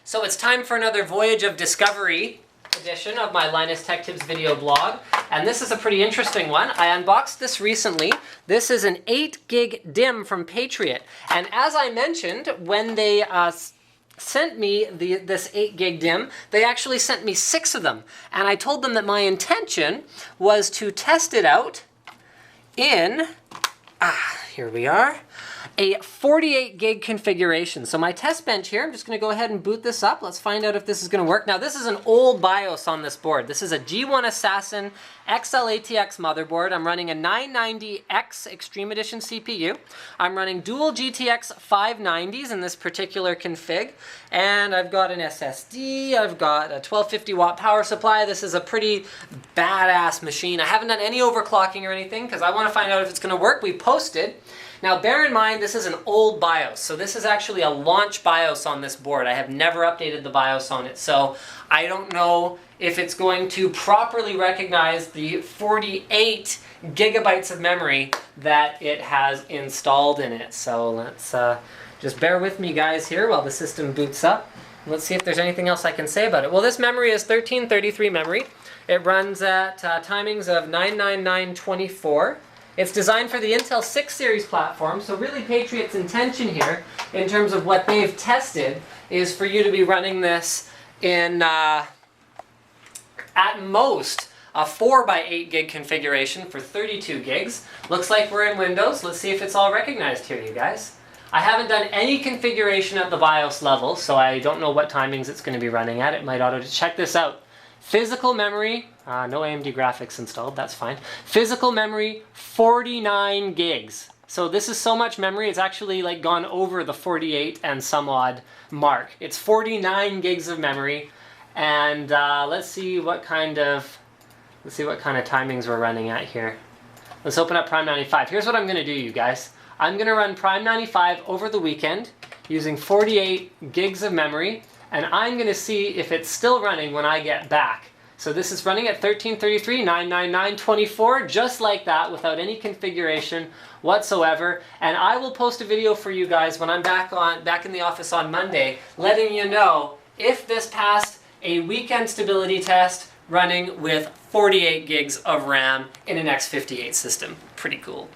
So it's time for another Voyage of Discovery edition of my Linus Tech Tips video blog. And this is a pretty interesting one. I unboxed this recently. This is an 8 gig DIMM from Patriot. And as I mentioned, when they sent me this 8 gig DIMM, they actually sent me 6 of them. And I told them that my intention was to test it out in, here we are, a 48 gig configuration. So my test bench here, I'm just going to go ahead and boot this up. Let's find out if this is going to work. Now this is an old BIOS on this board. This is a G1.Assassin XL-ATX motherboard. I'm running a 990X Extreme Edition CPU. I'm running dual GTX 590s in this particular config. And I've got an SSD, I've got a 1250 watt power supply. This is a pretty badass machine. I haven't done any overclocking or anything because I want to find out if it's going to work. We posted. Now bear in mind this is an old BIOS, so this is actually a launch BIOS on this board. I have never updated the BIOS on it, so I don't know if it's going to properly recognize the 48 gigabytes of memory that it has installed in it. So let's just bear with me guys here while the system boots up. Let's see if there's anything else I can say about it. Well, this memory is 1333 memory. It runs at timings of 99924. It's designed for the Intel 6 series platform, so really Patriot's intention here, in terms of what they've tested, is for you to be running this in, at most, a 4x8 gig configuration for 32 gigs. Looks like we're in Windows. Let's see if it's all recognized here, you guys. I haven't done any configuration at the BIOS level, so I don't know what timings it's going to be running at. It might auto check this out. Physical memory, no AMD graphics installed, that's fine. Physical memory, 49 gigs. So this is so much memory, it's actually like gone over the 48 and some odd mark. It's 49 gigs of memory, and let's see what kind of timings we're running at here. Let's open up Prime 95. Here's what I'm gonna do, you guys. I'm gonna run Prime 95 over the weekend using 48 gigs of memory, and I'm going to see if it's still running when I get back. So this is running at 1333, 99924, just like that, without any configuration whatsoever. And I will post a video for you guys when I'm back in the office on Monday, letting you know if this passed a weekend stability test running with 48 gigs of RAM in an X58 system. Pretty cool.